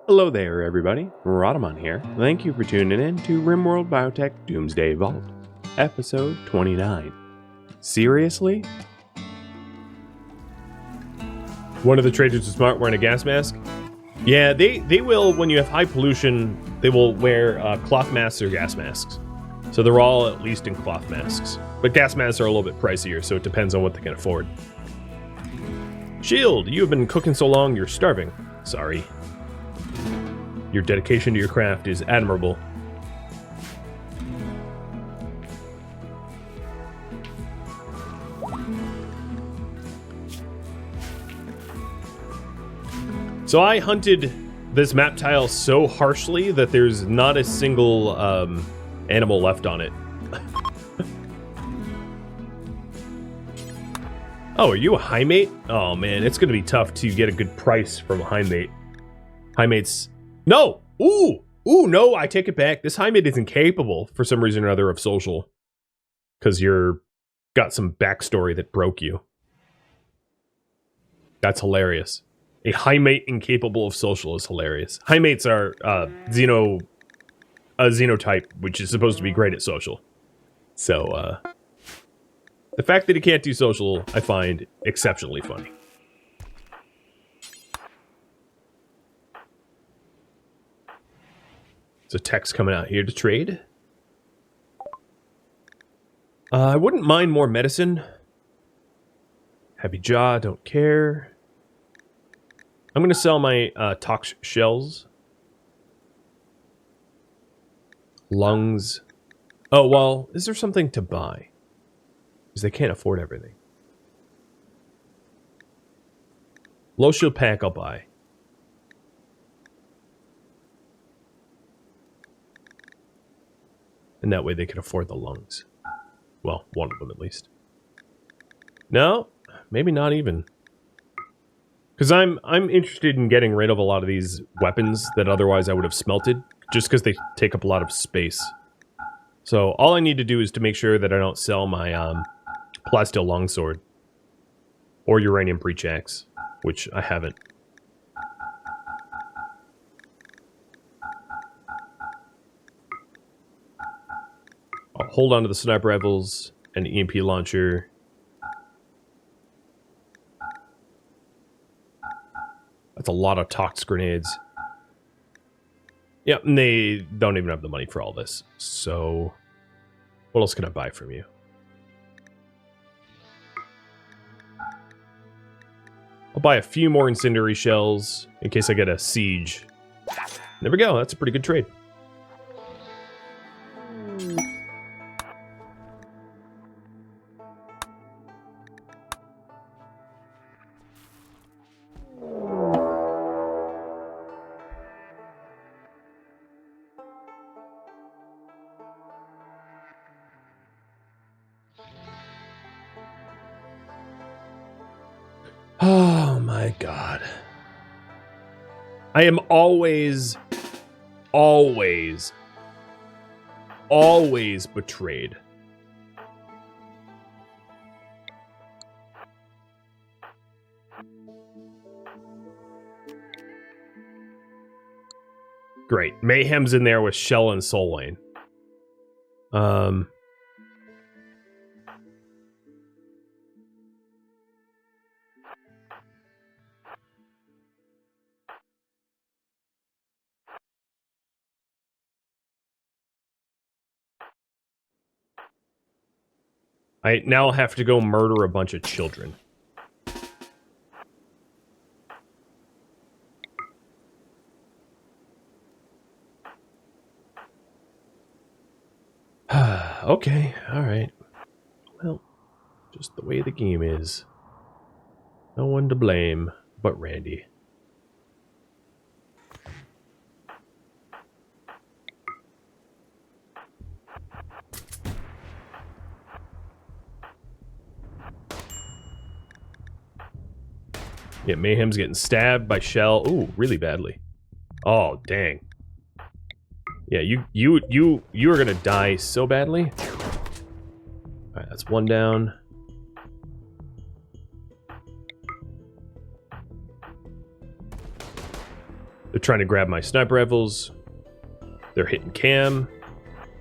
Hello there, everybody. Rhadamant here. Thank you for tuning in to RimWorld Biotech Doomsday Vault, episode 29. Seriously? One of the traders is smart wearing a gas mask? Yeah, they will, when you have high pollution, they will wear cloth masks or gas masks. So they're all at least in cloth masks. But gas masks are a little bit pricier, so it depends on what they can afford. Shield, you have been cooking so long you're starving. Sorry. Your dedication to your craft is admirable. So I hunted this map tile so harshly that there's not a single animal left on it. Oh, are you a high mate? Oh man, it's gonna be tough to get a good price from a high mate. High mates. No! Ooh! Ooh, no, I take it back. This high mate is incapable, for some reason or other, of social. Because you're got some backstory that broke you. That's hilarious. A high mate incapable of social is hilarious. High mates are a xenotype, which is supposed to be great at social. So, the fact that he can't do social, I find exceptionally funny. There's a text coming out here to trade. I wouldn't mind more medicine. Happy jaw, don't care. I'm going to sell my tox shells. Lungs. Oh, well, is there something to buy? Because they can't afford everything. Low shield pack I'll buy. And that way they can afford the lungs. Well, one of them at least. No, maybe not even. Because I'm interested in getting rid of a lot of these weapons that otherwise I would have smelted, just because they take up a lot of space. So all I need to do is to make sure that I don't sell my plasteel longsword or uranium breach axe, which I haven't. I'll hold on to the sniper rifles and the EMP launcher. That's a lot of tox grenades. Yep, and they don't even have the money for all this. So, what else can I buy from you? I'll buy a few more incendiary shells in case I get a siege. There we go, that's a pretty good trade. Oh my god. I am always betrayed. Great. Mayhem's in there with Shell and Soul Lane. I now have to go murder a bunch of children. Okay, alright. Well, just the way the game is. No one to blame but Randy. Yeah, Mayhem's getting stabbed by Shell. Ooh, really badly. Oh, dang. Yeah, you are gonna die so badly. Alright, that's one down. They're trying to grab my sniper rifles. They're hitting Cam.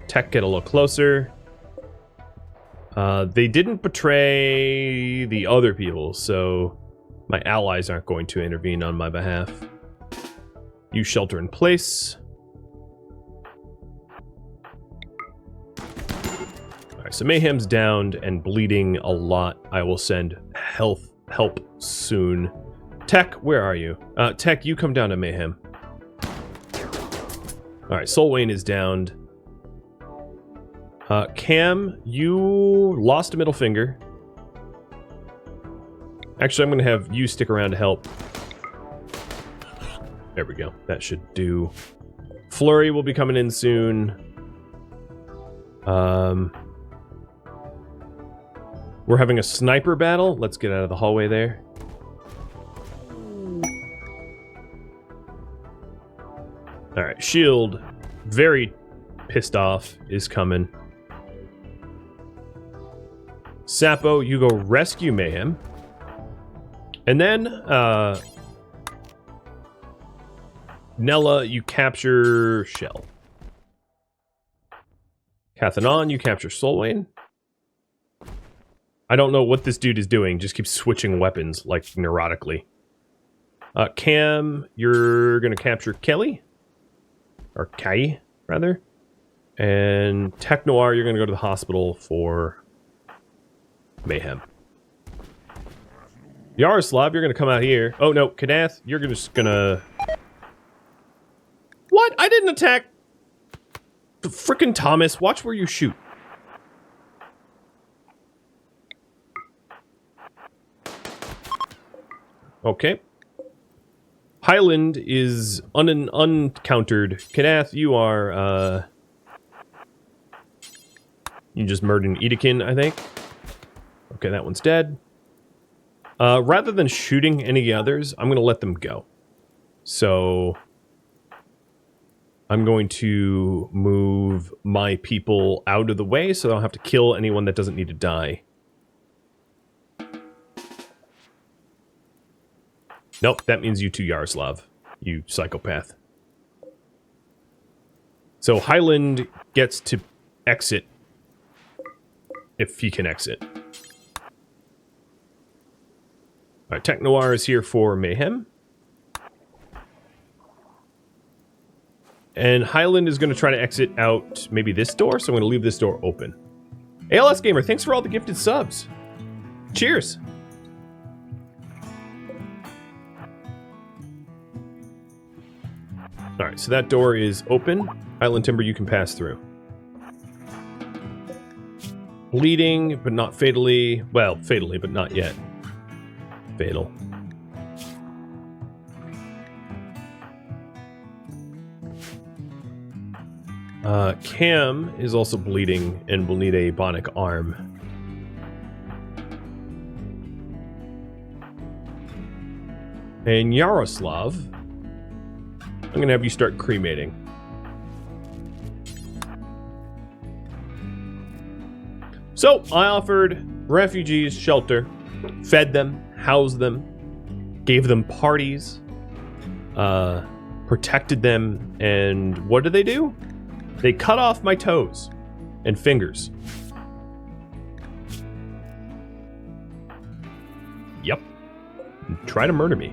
Tech, get a little closer. They didn't betray the other people, so my allies aren't going to intervene on my behalf. You shelter in place. Alright, so Mayhem's downed and bleeding a lot. I will send help soon. Tech, where are you? Tech, you come down to Mayhem. Alright, Solwayne is downed. Cam, you lost a middle finger. Actually, I'm going to have you stick around to help. There we go. That should do. Flurry will be coming in soon. We're having a sniper battle. Let's get out of the hallway there. Alright, Shield, very pissed off, is coming. Sapo, you go rescue Mayhem. And then, Nella, you capture Shell. Cathanon, you capture Solwayne. I don't know what this dude is doing, just keeps switching weapons, like, neurotically. Cam, you're gonna capture Kelly. Or Kai, rather. And Tech Noir, you're gonna go to the hospital for Mayhem. Yaroslav, you're gonna come out here. Oh no, Kadath, you're just gonna... What? I didn't attack... Frickin' Thomas, watch where you shoot. Okay. Highland is uncountered. Kadath, you are, you just murdered an Edekin, I think. Okay, that one's dead. Rather than shooting any others, I'm going to let them go. So, I'm going to move my people out of the way so I don't have to kill anyone that doesn't need to die. Nope, that means you too, Yaroslav. You psychopath. So Highland gets to exit. If he can exit. Alright, Tech Noir is here for Mayhem. And Highland is going to try to exit out maybe this door, so I'm going to leave this door open. ALS Gamer, thanks for all the gifted subs. Cheers! Alright, so that door is open. Highland Timber, you can pass through. Bleeding, but not fatally. Well, fatally, but not yet. Fatal. Cam is also bleeding and will need a bionic arm. And Yaroslav, I'm going to have you start cremating. So, I offered refugees shelter, fed them, housed them, gave them parties, protected them, and what did they do? They cut off my toes and fingers. Yep. Try to murder me.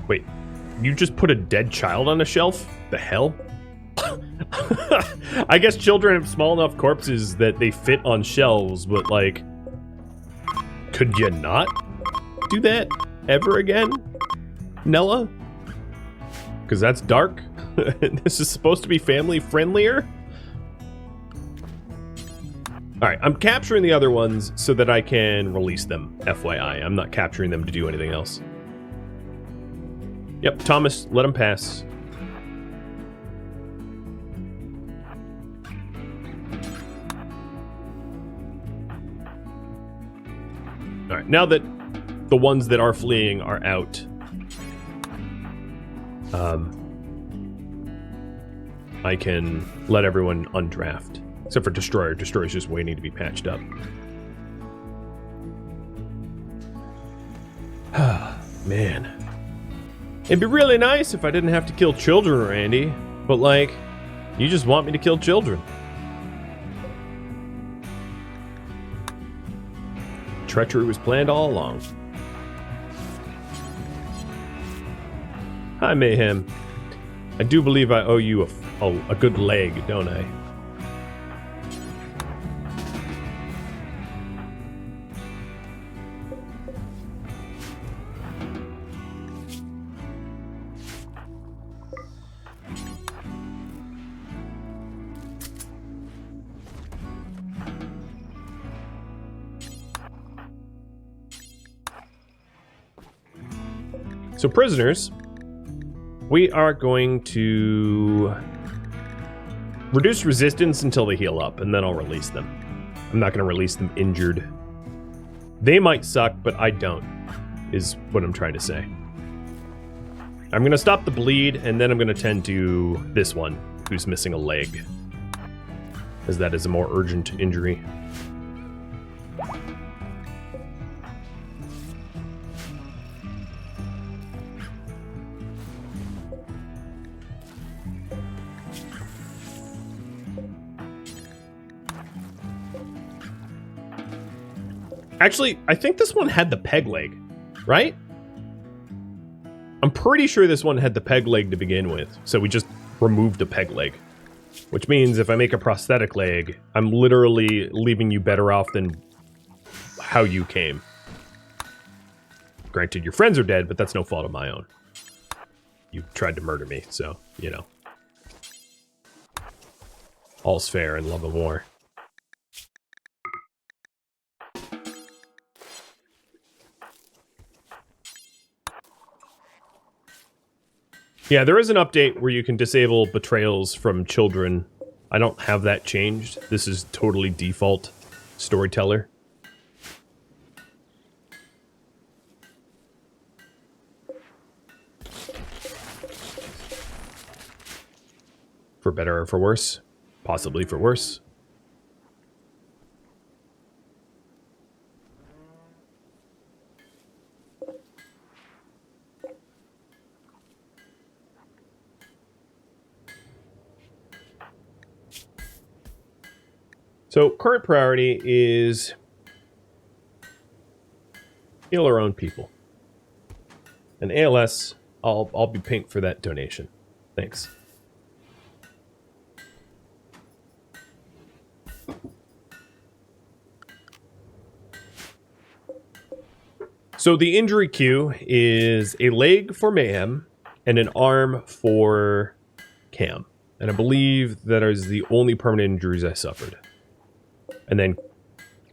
Wait, you just put a dead child on a shelf? The hell? I guess children have small enough corpses that they fit on shelves, but like, could you not do that ever again, Nella? Because that's dark. This is supposed to be family friendlier. Alright, I'm capturing the other ones so that I can release them, FYI. I'm not capturing them to do anything else. Yep, Thomas, let him pass. Alright, now that the ones that are fleeing are out, I can let everyone undraft. Except for Destroyer. Destroyer's just waiting to be patched up. Man. It'd be really nice if I didn't have to kill children, Randy. But, like, you just want me to kill children. Treachery was planned all along. Hi, Mayhem. I do believe I owe you a good leg, don't I? So prisoners, we are going to reduce resistance until they heal up, and then I'll release them. I'm not going to release them injured. They might suck, but I don't, is what I'm trying to say. I'm going to stop the bleed, and then I'm going to tend to this one, who's missing a leg, as that is a more urgent injury. Actually, I think this one had the peg leg, right? I'm pretty sure this one had the peg leg to begin with, so we just removed a peg leg. Which means if I make a prosthetic leg, I'm literally leaving you better off than how you came. Granted, your friends are dead, but that's no fault of my own. You tried to murder me, so, you know. All's fair in love and war. Yeah, there is an update where you can disable betrayals from children. I don't have that changed. This is totally default storyteller. For better or for worse? Possibly for worse. So, current priority is heal our own people. And ALS, I'll be pink for that donation. Thanks. So the injury queue is a leg for Mayhem and an arm for Cam. And I believe that is the only permanent injuries I suffered. And then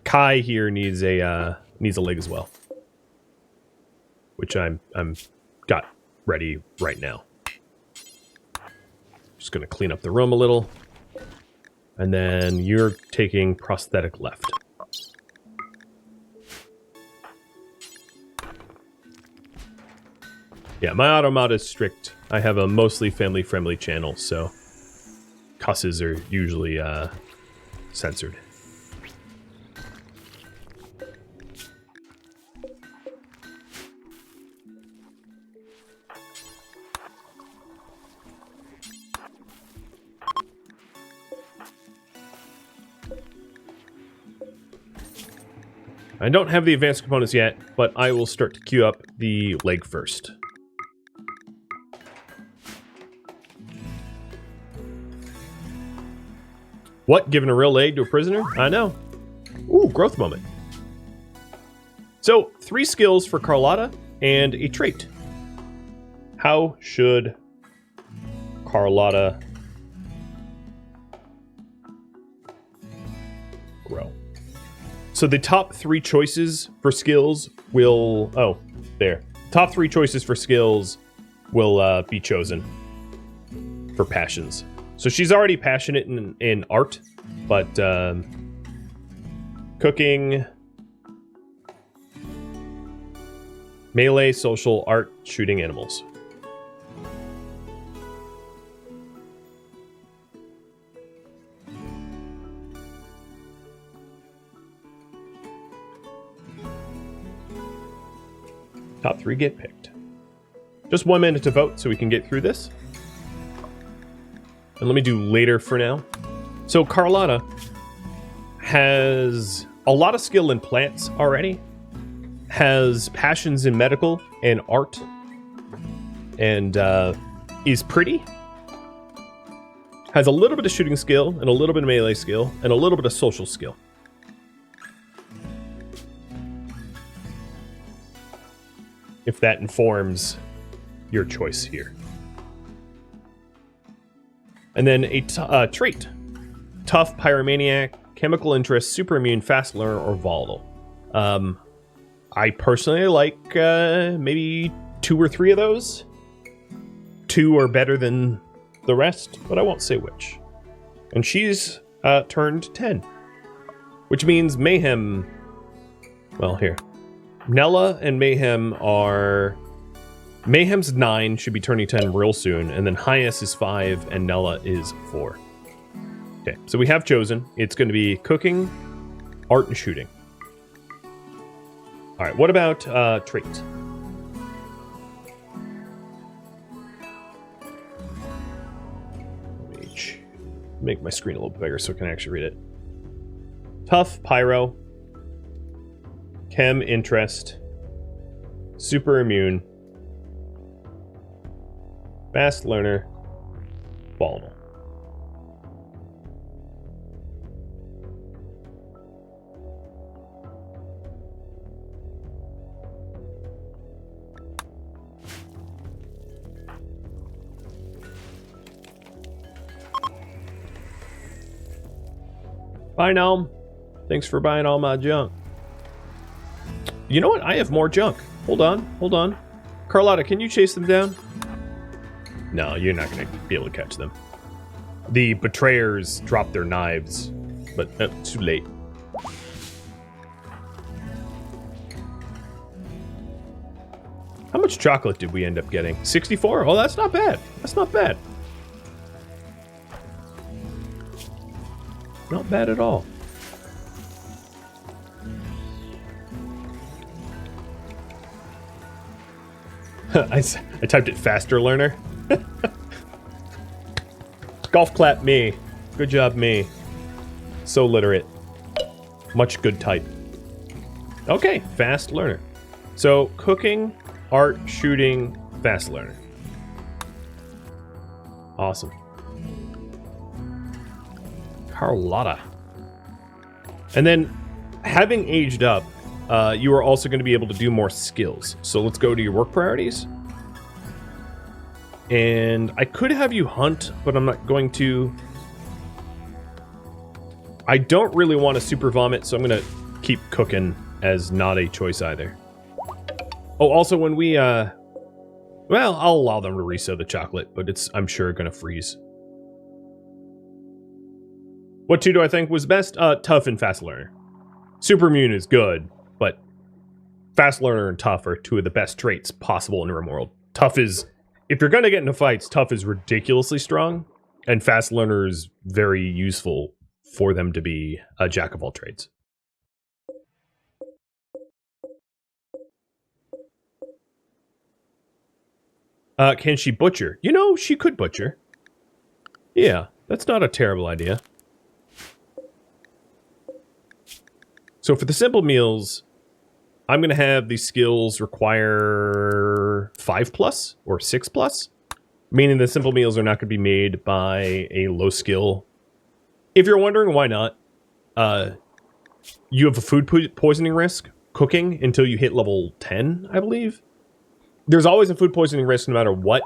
Kai here needs a leg as well, which I'm got ready right now. Just gonna clean up the room a little, and then you're taking prosthetic left. Yeah, my auto mod is strict. I have a mostly family-friendly channel, so cusses are usually censored. I don't have the advanced components yet, but I will start to queue up the leg first. What? Giving a real leg to a prisoner? I know. Ooh, growth moment. So, 3 skills for Carlotta and a trait. How should Carlotta grow? So the top 3 choices for skills will... Oh, there. Top 3 choices for skills will be chosen for passions. So she's already passionate in art, but cooking, melee, social, art, shooting animals. Top 3 get picked. Just 1 minute to vote so we can get through this. And let me do later for now. So Carlotta has a lot of skill in plants already. Has passions in medical and art. And is pretty. Has a little bit of shooting skill and a little bit of melee skill and a little bit of social skill. If that informs your choice here. And then a trait. Tough, pyromaniac, chemical interest, super immune, fast learner, or volatile. I personally like maybe 2 or 3 of those. 2 are better than the rest, but I won't say which. And she's turned 10. Which means Mayhem... Well, here. Nella and Mayhem are... Mayhem's 9, should be turning 10 real soon, and then Hyas is 5, and Nella is 4. Okay, so we have chosen. It's going to be cooking, art, and shooting. Alright, what about trait? Let me make my screen a little bit bigger so I can actually read it. Tough, pyro, chem, interest, super immune, fast learner, volatile. Bye, Nelm. Thanks for buying all my junk. You know what? I have more junk. Hold on. Carlotta, can you chase them down? No, you're not going to be able to catch them. The betrayers dropped their knives, but too late. How much chocolate did we end up getting? 64? Oh, that's not bad. That's not bad. Not bad at all. I typed it faster, learner. Golf clap me. Good job, me. So literate. Much good type. Okay, fast learner. So, cooking, art, shooting, fast learner. Awesome. Carlotta. And then, having aged up, you are also going to be able to do more skills. So let's go to your work priorities. And I could have you hunt, but I'm not going to. I don't really want to super vomit, so I'm going to keep cooking as not a choice either. Oh, also when we, well, I'll allow them to resew the chocolate, but it's, I'm sure, going to freeze. What 2 do I think was best? Tough and fast learner. Super immune is good, but fast learner and tough are 2 of the best traits possible in RimWorld. Tough is, if you're going to get into fights, tough is ridiculously strong, and fast learner is very useful for them to be a jack of all trades. Can she butcher? You know, she could butcher. Yeah, that's not a terrible idea. So for the simple meals, I'm going to have these skills require 5+ or 6+, meaning the simple meals are not going to be made by a low skill. If you're wondering why not, you have a food poisoning risk cooking until you hit level 10, I believe. There's always a food poisoning risk no matter what.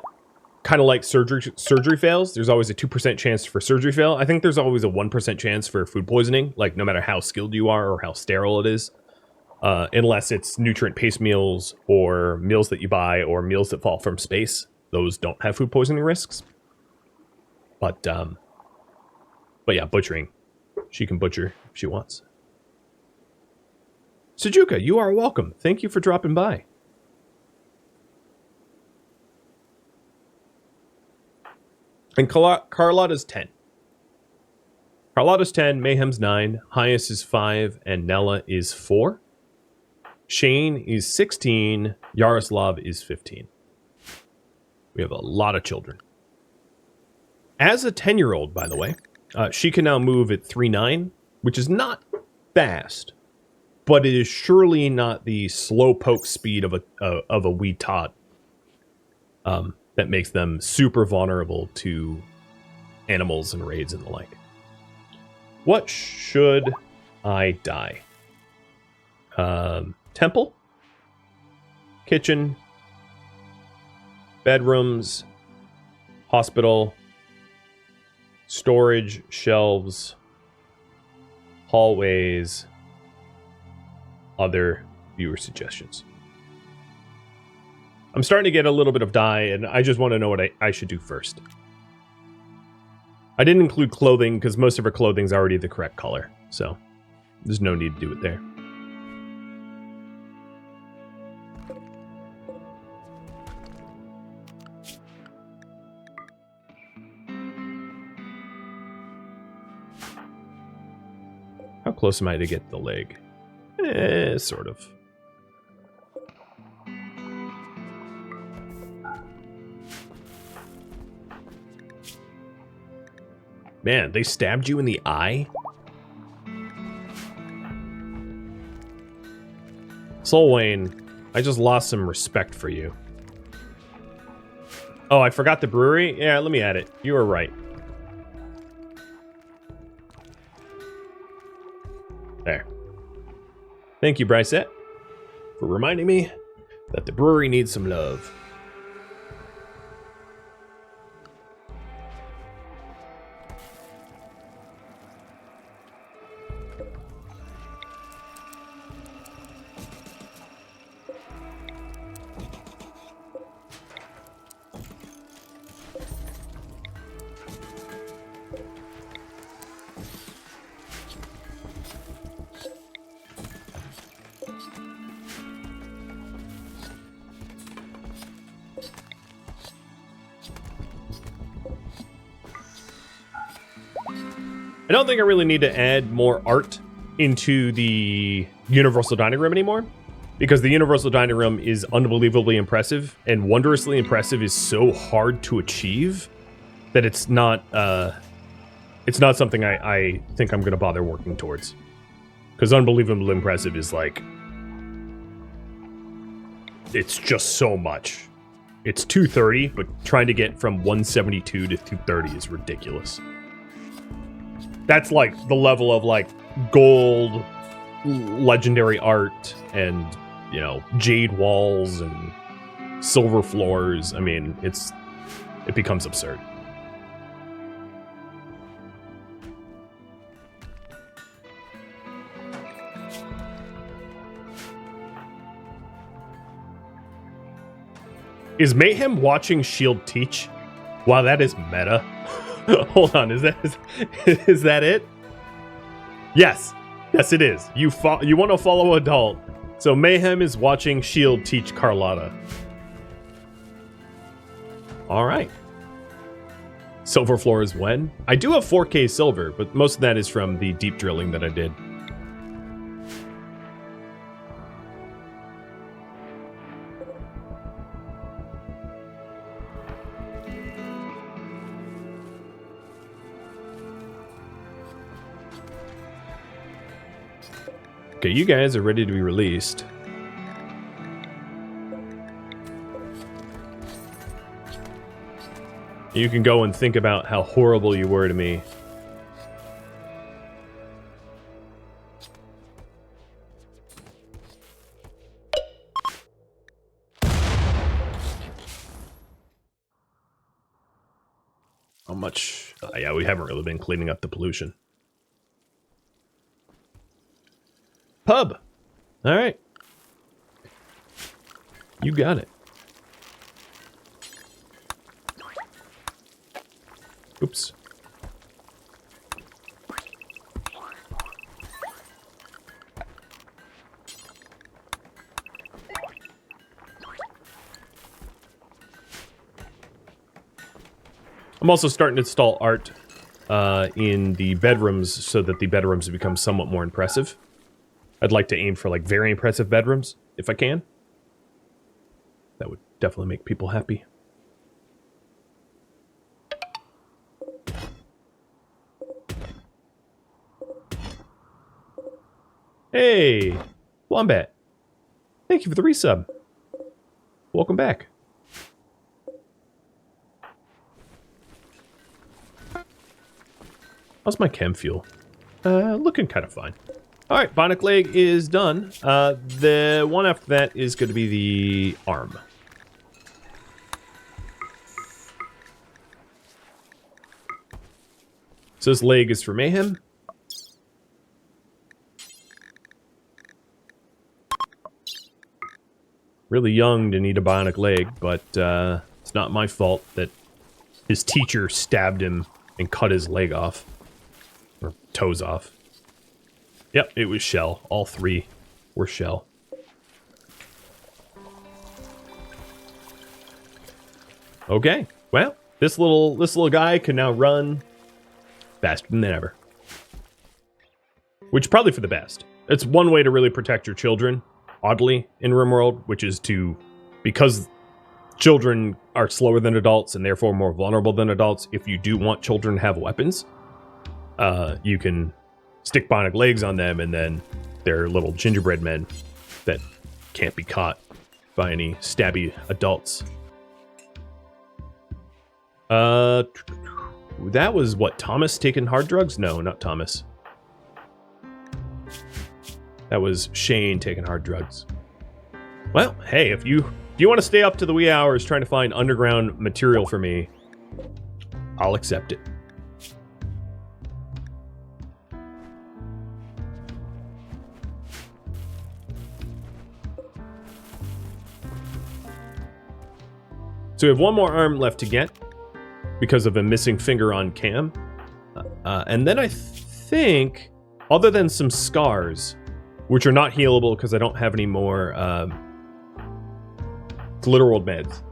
Kind of like surgery fails. There's always a 2% chance for surgery fail. I think there's always a 1% chance for food poisoning, like no matter how skilled you are or how sterile it is. Unless it's nutrient-paced meals or meals that you buy or meals that fall from space. Those don't have food poisoning risks. But yeah, butchering. She can butcher if she wants. Sujuka, you are welcome. Thank you for dropping by. And Carlotta's 10. Carlotta's 10, Mayhem's 9, Hyas is 5, and Nella is 4. Shane is 16. Yaroslav is 15. We have a lot of children. As a 10-year-old, by the way, she can now move at 3.9, which is not fast, but it is surely not the slow poke speed of a wee tot that makes them super vulnerable to animals and raids and the like. What should I die? Temple, kitchen, bedrooms, hospital, storage, shelves, hallways, other viewer suggestions. I'm starting to get a little bit of dye, and I just want to know what I should do first. I didn't include clothing because most of her clothing is already the correct color, so there's no need to do it there. How close am I to get the leg? Sort of. Man, they stabbed you in the eye? Soul Wayne, I just lost some respect for you. Oh, I forgot the brewery? Yeah, let me add it. You were right. There. Thank you, Bricette, for reminding me that the brewery needs some love. I don't think I really need to add more art into the Universal Dining Room anymore, because the Universal Dining Room is unbelievably impressive, and wondrously impressive is so hard to achieve that it's not something I think I'm going to bother working towards. Because unbelievably impressive is like, it's just so much. It's 230, but trying to get from 172 to 230 is ridiculous. That's like the level of like gold legendary art and, you know, jade walls and silver floors. I mean, it becomes absurd. Is Mayhem watching Shield teach? Wow, that is meta. Hold on, is that it? Yes, it is. You want to follow adult. So Mayhem is watching Shield teach Carlotta. All right. Silver floors when? I do have 4K silver, but most of that is from the deep drilling that I did. Okay, you guys are ready to be released. You can go and think about how horrible you were to me. How much? Yeah, we haven't really been cleaning up the pollution. Pub. All right. You got it. Oops. I'm also starting to install art in the bedrooms so that the bedrooms become somewhat more impressive. I'd like to aim for like very impressive bedrooms if I can. That would definitely make people happy. Hey, Wombat. Thank you for the resub. Welcome back. How's my chem fuel? Looking kind of fine. Alright, bionic leg is done. The one after that is going to be the arm. So this leg is for Mayhem. Really young to need a bionic leg, but it's not my fault that his teacher stabbed him and cut his leg off. Or toes off. Yep, it was Shell. All three were Shell. Okay, well, this little guy can now run faster than ever. Which is probably for the best. It's one way to really protect your children, oddly, in RimWorld, which is to, because children are slower than adults and therefore more vulnerable than adults, if you do want children to have weapons, you can stick bionic legs on them, and then they're little gingerbread men that can't be caught by any stabby adults. That was what, Thomas taking hard drugs? No, not Thomas. That was Shane taking hard drugs. Well, hey, if you want to stay up to the wee hours trying to find underground material for me, I'll accept it. So we have one more arm left to get because of a missing finger on Cam. And then I think, other than some scars, which are not healable because I don't have any more literal meds,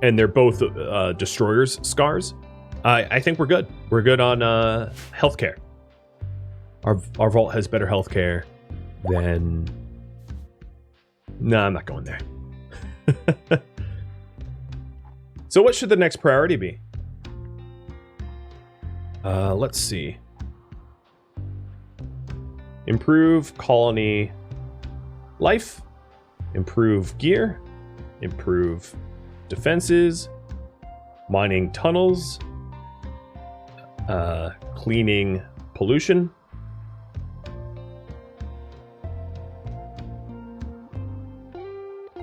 and they're both destroyers scars, I think we're good. We're good on healthcare. Our vault has better healthcare than... No, I'm not going there. So what should the next priority be? Let's see. Improve colony life, improve gear, improve defenses, mining tunnels, cleaning pollution,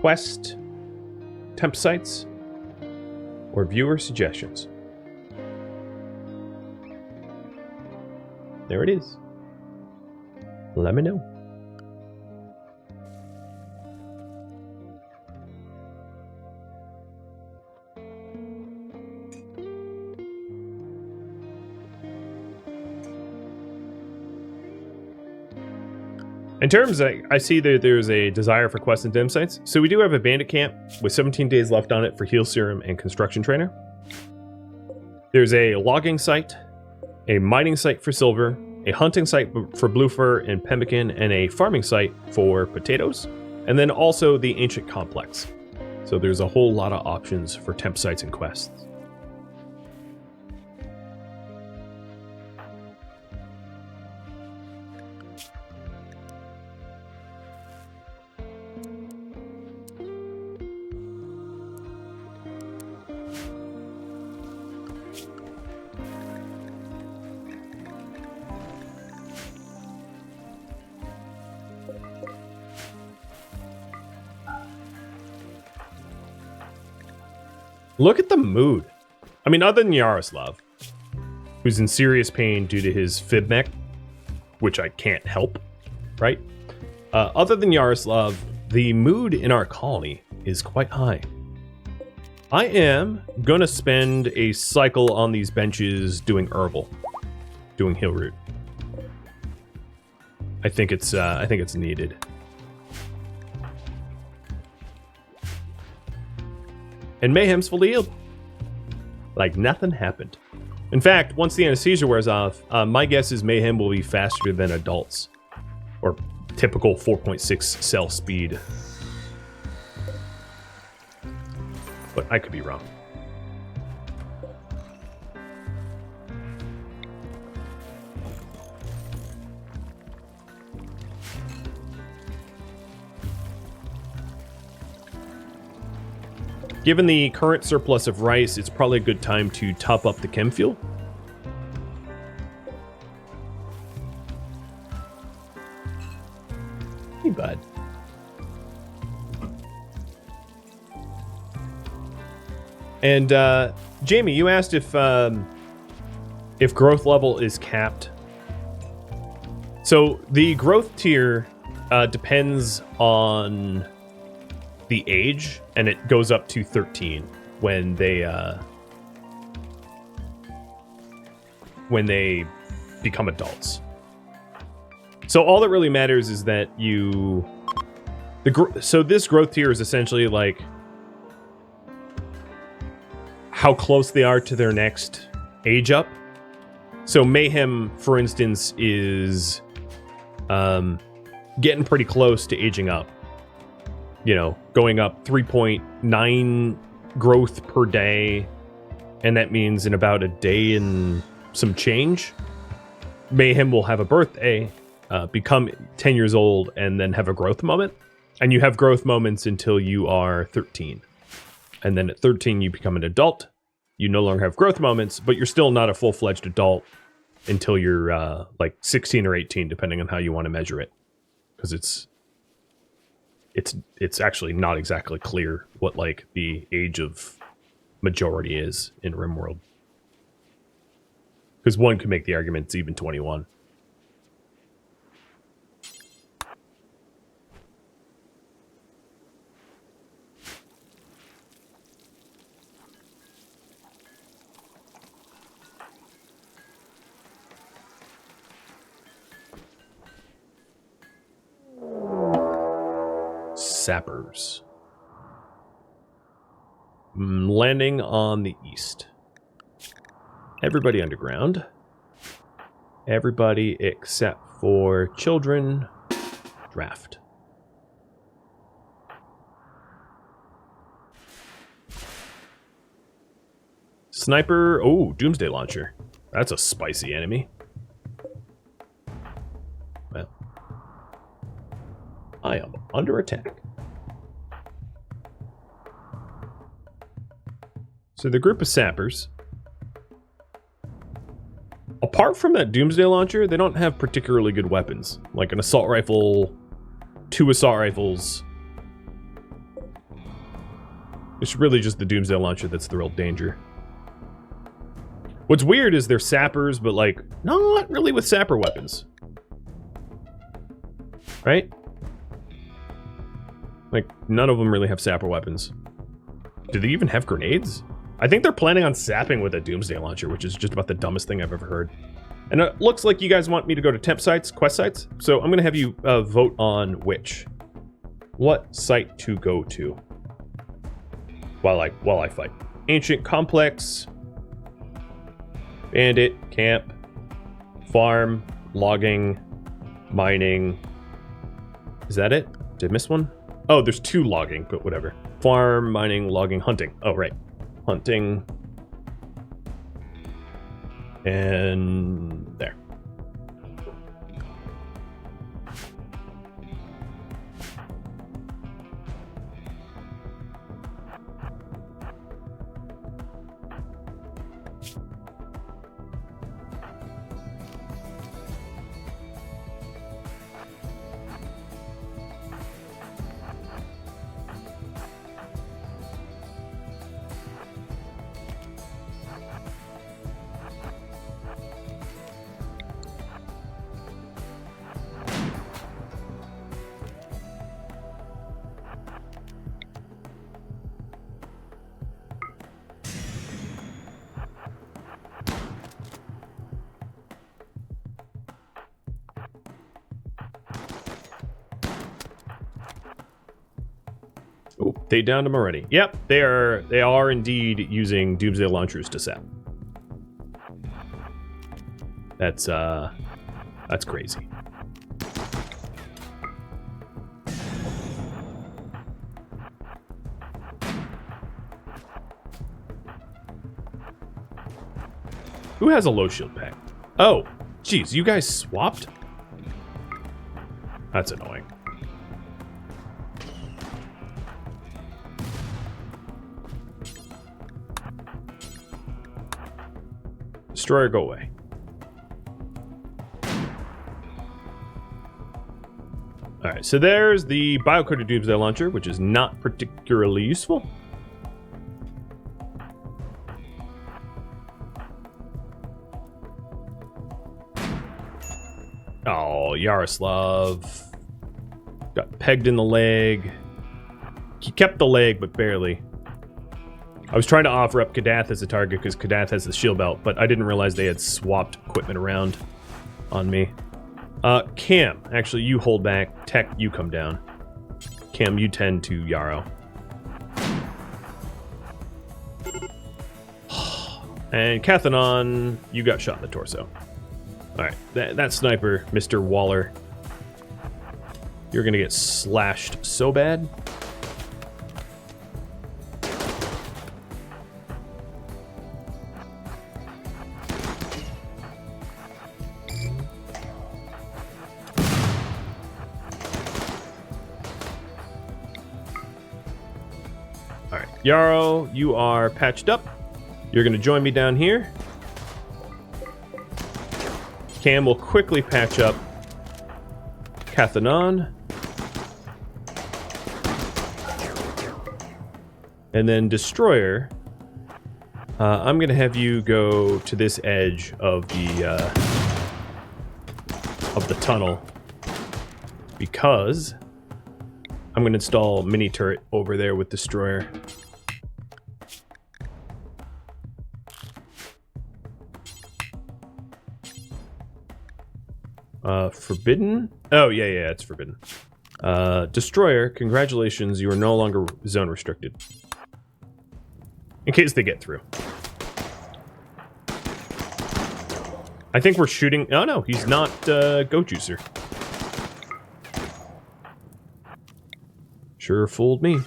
quest, temp sites, or viewer suggestions. There it is. Let me know. In terms, I see that there's a desire for quests and dim sites. So we do have a bandit camp with 17 days left on it for heal serum and construction trainer. There's a logging site, a mining site for silver, a hunting site for blue fur and pemmican, and a farming site for potatoes, and then also the ancient complex. So there's a whole lot of options for temp sites and quests. Look at the mood. I mean, other than Yaroslav, who's in serious pain due to his fib mech, which I can't help, right? Other than Yaroslav, the mood in our colony is quite high. I am gonna spend a cycle on these benches doing herbal, doing hill root. I think it's needed. And Mayhem's fully healed. Like nothing happened. In fact, once the anesthesia wears off, my guess is Mayhem will be faster than adults. typical 4.6 cell speed. But I could be wrong. Given the current surplus of rice, it's probably a good time to top up the chem fuel. Hey, bud. And Jamie, you asked if growth level is capped. So the growth tier depends on the age, and it goes up to 13 when they become adults. So all that really matters is that so this growth tier is essentially like how close they are to their next age up. So Mayhem, for instance, is getting pretty close to aging up. You know, going up 3.9 growth per day, and that means in about a day and some change, Mayhem will have a birthday, become 10 years old, and then have a growth moment. And you have growth moments until you are 13. And then at 13, you become an adult. You no longer have growth moments, but you're still not a full-fledged adult until you're like 16 or 18, depending on how you want to measure it. Because it's actually not exactly clear what like the age of majority is in RimWorld. Because one could make the argument it's even 21. Sappers. Landing on the east. Everybody underground. Everybody except for children. Draft. Sniper. Oh, Doomsday Launcher. That's a spicy enemy. Well, I am under attack. So the group of sappers, apart from that Doomsday Launcher, they don't have particularly good weapons. Like an assault rifle, 2 assault rifles. It's really just the Doomsday Launcher that's the real danger. What's weird is they're sappers, but like, not really with sapper weapons. Right? Like, none of them really have sapper weapons. Do they even have grenades? I think they're planning on sapping with a Doomsday Launcher, which is just about the dumbest thing I've ever heard. And it looks like you guys want me to go to temp sites, quest sites. So I'm going to have you vote on which. What site to go to while I fight. Ancient Complex, Bandit, Camp, Farm, Logging, Mining. Is that it? Did I miss one? Oh, there's 2 logging, but whatever. Farm, mining, logging, hunting. Oh, right. Hunting. And there. Oh, they downed them already. Yep, they are indeed using Doomsday Launchers to sap. That's crazy. Who has a low shield pack? Oh, geez, you guys swapped? That's annoying. Destroyer, go away. Alright, so there's the Biotech Doomsday launcher, which is not particularly useful. Oh, Yaroslav got pegged in the leg. He kept the leg, but barely. I was trying to offer up Kadath as a target because Kadath has the shield belt, but I didn't realize they had swapped equipment around on me. Cam, actually, you hold back. Tech, you come down. Cam, you tend to Yarrow. And Cathanon, you got shot in the torso. Alright, that sniper, Mr. Waller. You're gonna get slashed so bad. Alright, Yarrow, you are patched up. You're gonna join me down here. Cam will quickly patch up Cathanon. And then Destroyer, I'm going to have you go to this edge of the tunnel because I'm going to install mini turret over there with Destroyer. Forbidden? Oh, yeah, it's forbidden. Destroyer, congratulations, you are no longer zone restricted. In case they get through. I think we're shooting... Oh, no, he's not Goat Juicer. Sure fooled me.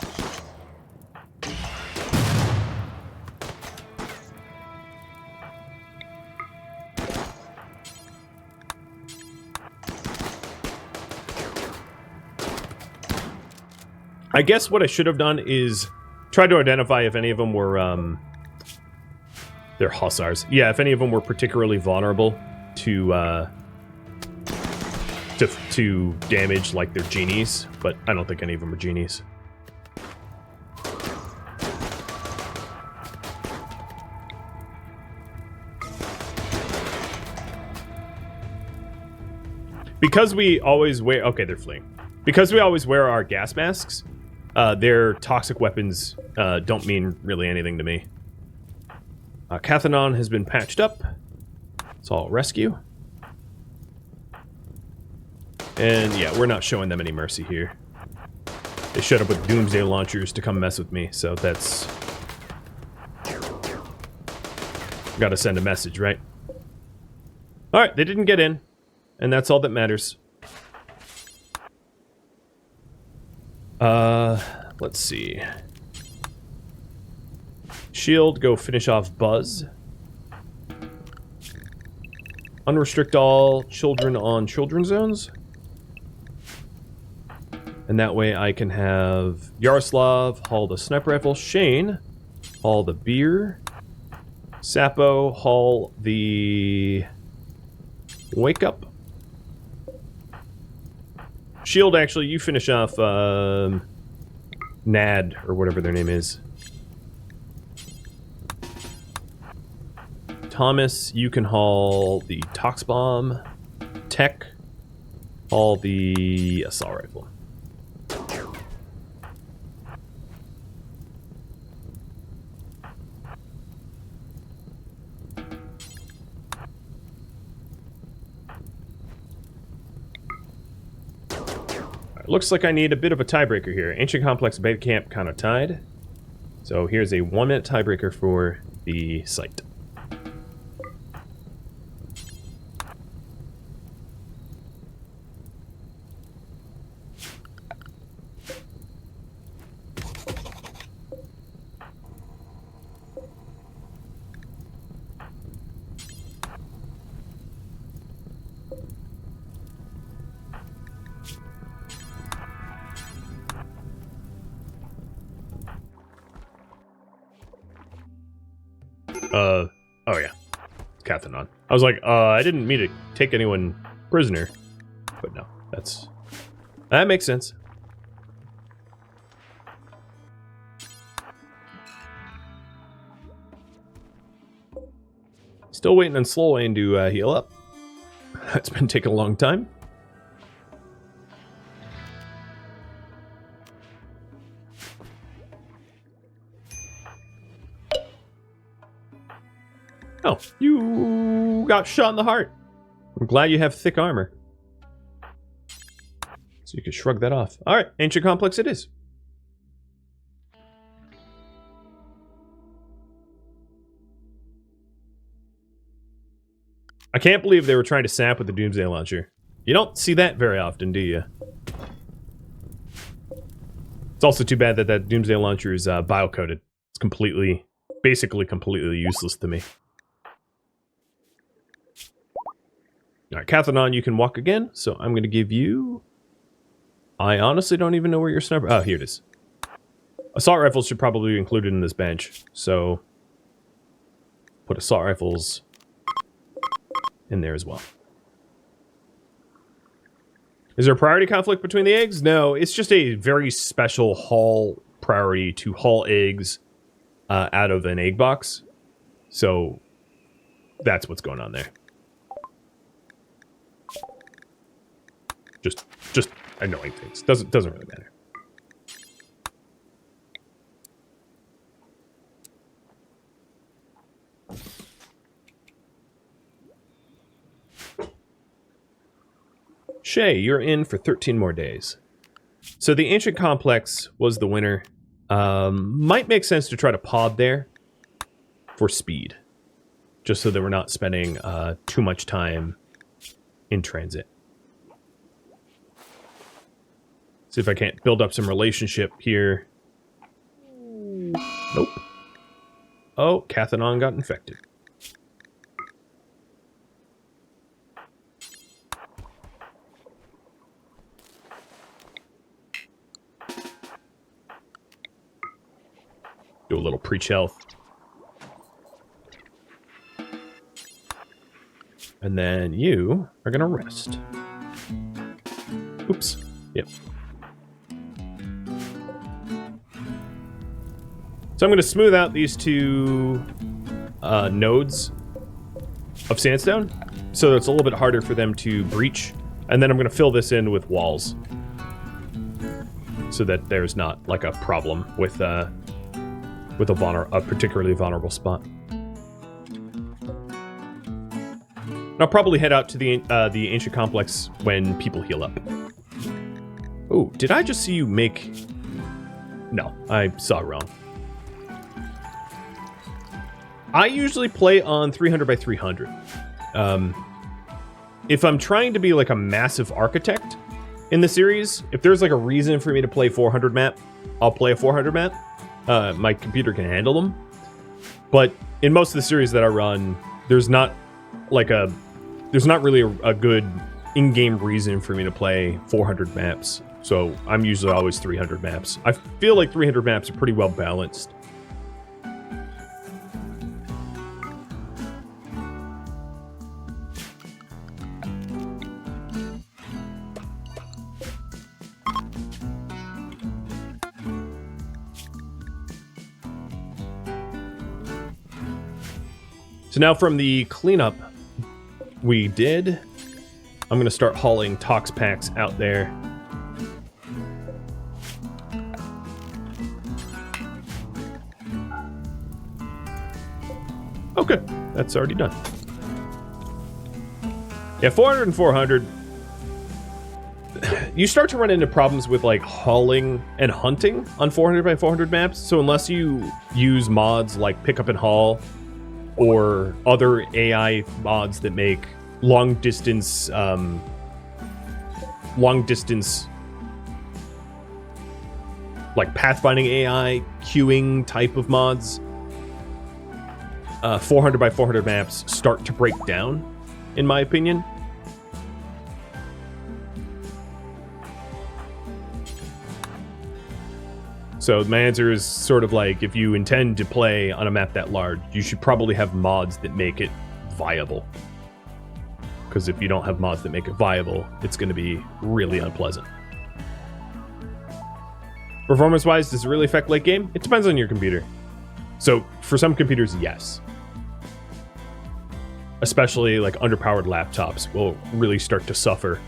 I guess what I should have done is try to identify if any of them were, they're hussars. Yeah, if any of them were particularly vulnerable to damage, like they're genies, but I don't think any of them are genies. Because we always wear... Okay, they're fleeing. Because we always wear our gas masks, their toxic weapons don't mean really anything to me. Cathanon has been patched up. It's all rescue. And yeah, we're not showing them any mercy here. They showed up with Doomsday launchers to come mess with me, so that's... Gotta send a message, right? Alright, they didn't get in. And that's all that matters. Let's see. Shield, go finish off Buzz. Unrestrict all children on children zones. And that way I can have Yaroslav haul the sniper rifle, Shane haul the beer, Sapo haul the wake up. Shield, actually, you finish off Nad, or whatever their name is. Thomas, you can haul the Tox Bomb. Tech, haul the assault rifle. Looks like I need a bit of a tiebreaker here. Ancient Complex Beta Camp kind of tied. So here's a 1-minute tiebreaker for the site. Oh yeah, Cathanon. I was like, I didn't mean to take anyone prisoner, but no, that makes sense. Still waiting on Slowlane to heal up. That's been taking a long time. Oh, you got shot in the heart. I'm glad you have thick armor. So you can shrug that off. Alright, Ancient Complex it is. I can't believe they were trying to sap with the Doomsday Launcher. You don't see that very often, do you? It's also too bad that that Doomsday Launcher is biocoded. It's basically completely useless to me. Alright, Cathanon, you can walk again, so I'm going to give you... I honestly don't even know where your sniper... Oh, here it is. Assault rifles should probably be included in this bench, so... put assault rifles in there as well. Is there a priority conflict between the eggs? No, it's just a very special haul priority to haul eggs out of an egg box. So, that's what's going on there. Just annoying things. Doesn't really matter. Shay, you're in for 13 more days. So the Ancient Complex was the winner. Might make sense to try to pod there for speed. Just so that we're not spending too much time in transit. See if I can't build up some relationship here. Nope. Oh, Cathanon got infected. Do a little preach health. And then you are gonna rest. Oops. Yep. So I'm going to smooth out these two nodes of sandstone so that it's a little bit harder for them to breach. And then I'm going to fill this in with walls so that there's not like a problem with a particularly vulnerable spot. And I'll probably head out to the Ancient Complex when people heal up. Oh, did I just see you make... No, I saw wrong. I usually play on 300 by 300. If I'm trying to be like a massive architect in the series, if there's like a reason for me to play 400 map, I'll play a 400 map. My computer can handle them. But in most of the series that I run, there's not really a good in-game reason for me to play 400 maps. So I'm usually always 300 maps. I feel like 300 maps are pretty well balanced. So now from the cleanup we did, I'm going to start hauling tox packs out there. Okay, that's already done. Yeah, 400 and 400. You start to run into problems with like hauling and hunting on 400 by 400 maps. So unless you use mods like pick up and haul, or other AI mods that make long distance like pathfinding AI queuing type of mods, 400 by 400 maps start to break down, in my opinion. So my answer is sort of like, if you intend to play on a map that large, you should probably have mods that make it viable. Because if you don't have mods that make it viable, it's going to be really unpleasant. Performance-wise, does it really affect late game? It depends on your computer. So for some computers, yes. Especially like underpowered laptops will really start to suffer.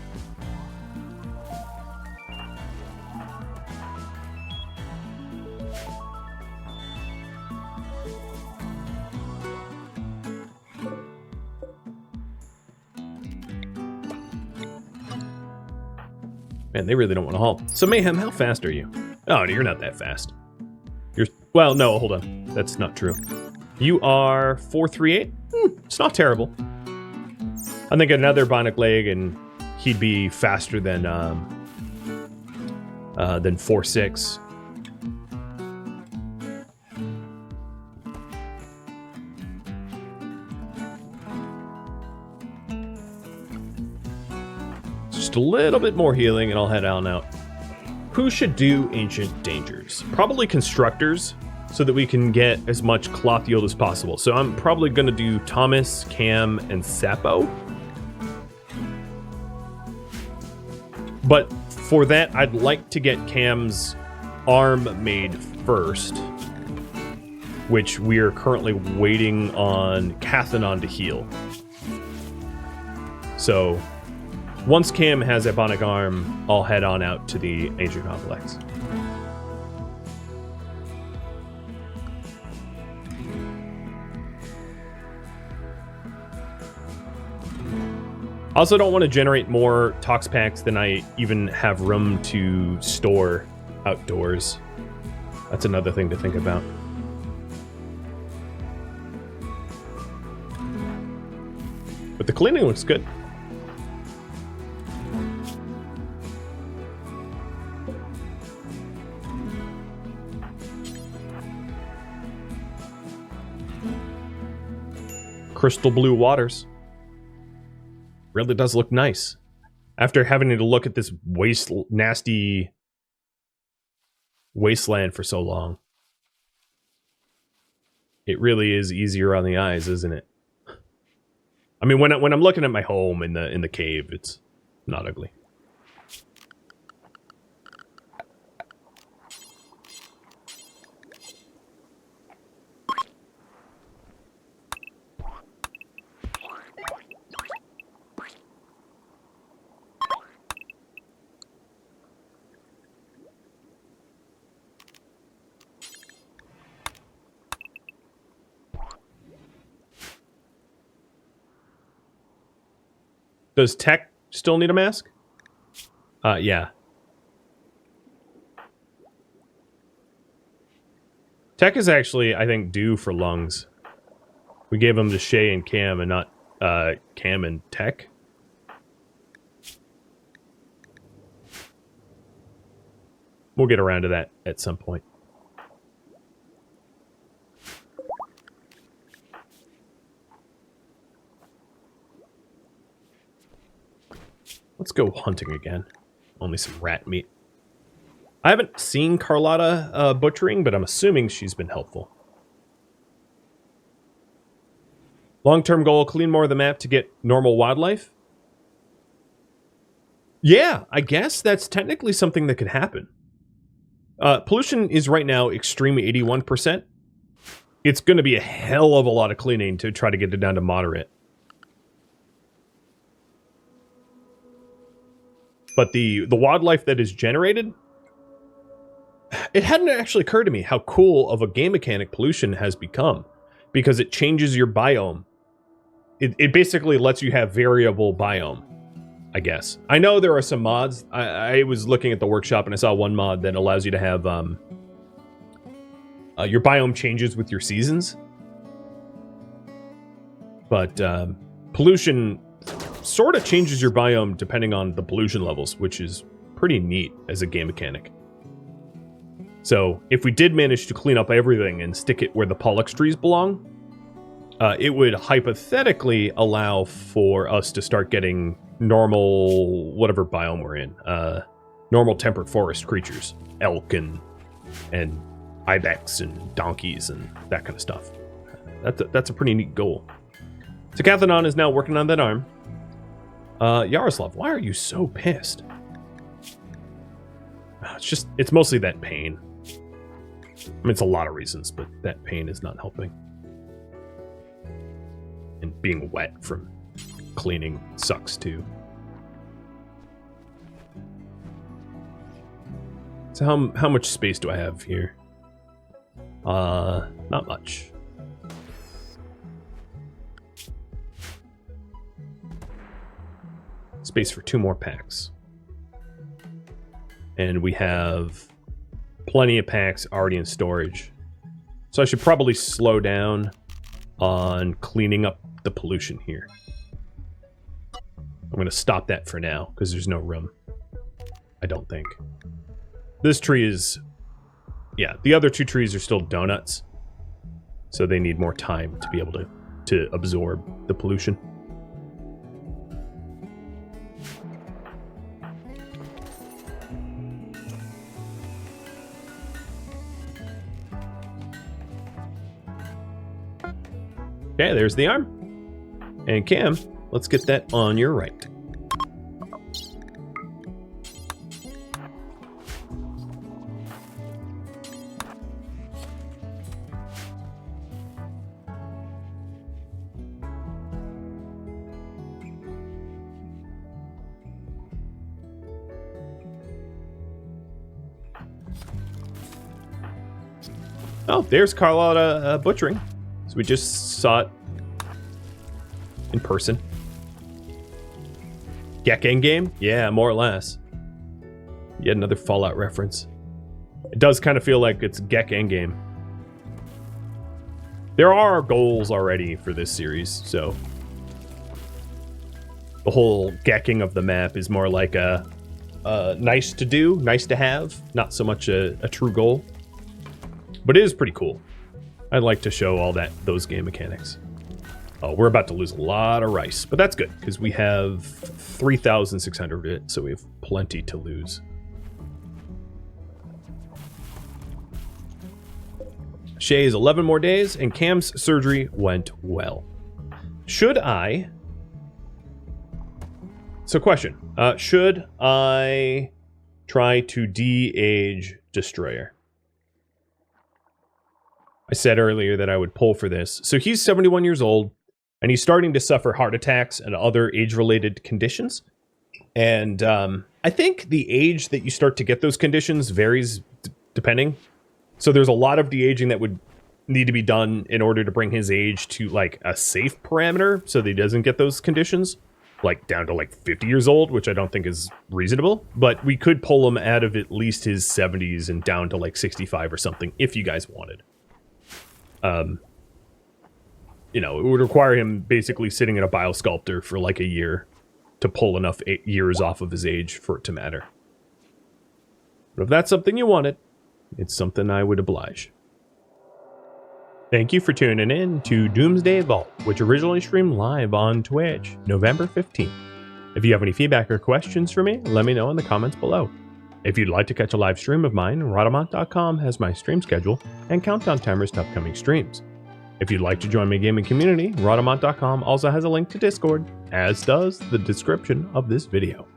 Man, they really don't want to halt. So Mayhem, how fast are you? Oh, you're not that fast. Well, no, hold on. That's not true. You are 438? It's not terrible. I think another bionic leg and he'd be faster than 4.6. Just a little bit more healing and I'll head on out. Who should do Ancient Dangers? Probably constructors, so that we can get as much cloth yield as possible. So I'm probably going to do Thomas, Cam, and Sapo. But for that, I'd like to get Cam's arm made first, which we are currently waiting on Cathanon to heal. So once Cam has a bionic arm, I'll head on out to the Ancient Complex. I also don't want to generate more tox packs than I even have room to store outdoors. That's another thing to think about. But the cleaning looks good. Crystal blue waters. Really does look nice. After having to look at this nasty wasteland for so long. It really is easier on the eyes, isn't it? I mean, when I'm looking at my home in the cave, it's not ugly. Does Tech still need a mask? Yeah. Tech is actually, I think, due for lungs. We gave him to Shay and Cam and not Cam and Tech. We'll get around to that at some point. Let's go hunting again. Only some rat meat. I haven't seen Carlotta butchering, but I'm assuming she's been helpful. Long-term goal, clean more of the map to get normal wildlife? Yeah, I guess that's technically something that could happen. Pollution is right now extreme 81%. It's going to be a hell of a lot of cleaning to try to get it down to moderate. But the wildlife that is generated, it hadn't actually occurred to me how cool of a game mechanic pollution has become, because it changes your biome. It basically lets you have variable biome, I guess. I know there are some mods. I was looking at the workshop and I saw one mod that allows you to have your biome changes with your seasons. But pollution sort of changes your biome depending on the pollution levels, which is pretty neat as a game mechanic. So if we did manage to clean up everything and stick it where the Pollux trees belong, it would hypothetically allow for us to start getting normal, whatever biome we're in, normal temperate forest creatures, elk and and ibex and donkeys and that kind of stuff. That's a pretty neat goal. So Cathanon is now working on that arm. Yaroslav, why are you so pissed? It's mostly that pain. I mean, it's a lot of reasons, but that pain is not helping. And being wet from cleaning sucks too. So how much space do I have here? Not much. Space for 2 more packs. And we have plenty of packs already in storage. So I should probably slow down on cleaning up the pollution here. I'm going to stop that for now because there's no room. I don't think. This tree is... Yeah, the other 2 trees are still donuts. So they need more time to be able to absorb the pollution. Okay, there's the arm. And Cam, let's get that on your right. Oh, there's Carlotta Butchering. So we just saw it in person. Gek Endgame? Yeah, more or less. Yet another Fallout reference. It does kind of feel like it's Gek Endgame. There are goals already for this series, so the whole Gekking of the map is more like a nice to do, nice to have, not so much a true goal. But it is pretty cool. I'd like to show all those game mechanics. Oh, we're about to lose a lot of rice, but that's good because we have 3,600 of it, so we have plenty to lose. Shay's 11 more days, and Cam's surgery went well. Should I... So question, should I try to de-age Destroyer? I said earlier that I would pull for this. So he's 71 years old, and he's starting to suffer heart attacks and other age-related conditions. And I think the age that you start to get those conditions varies depending. So there's a lot of de-aging that would need to be done in order to bring his age to like a safe parameter so that he doesn't get those conditions. Like down to like 50 years old, which I don't think is reasonable. But we could pull him out of at least his 70s and down to like 65 or something if you guys wanted. You know, it would require him basically sitting in a biosculptor for like a year to pull enough years off of his age for it to matter. But if that's something you wanted, it's something I would oblige. Thank you for tuning in to Doomsday Vault, which originally streamed live on Twitch, November 15th. If you have any feedback or questions for me, let me know in the comments below. If you'd like to catch a live stream of mine, Rhadamant.com has my stream schedule and countdown timers to upcoming streams. If you'd like to join my gaming community, Rhadamant.com also has a link to Discord, as does the description of this video.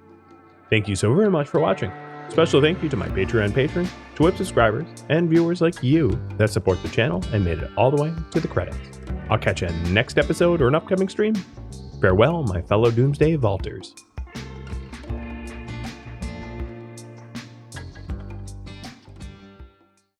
Thank you so very much for watching. Special thank you to my Patreon patrons, Twitch subscribers, and viewers like you that support the channel and made it all the way to the credits. I'll catch you in the next episode or an upcoming stream. Farewell, my fellow Doomsday Vaulters.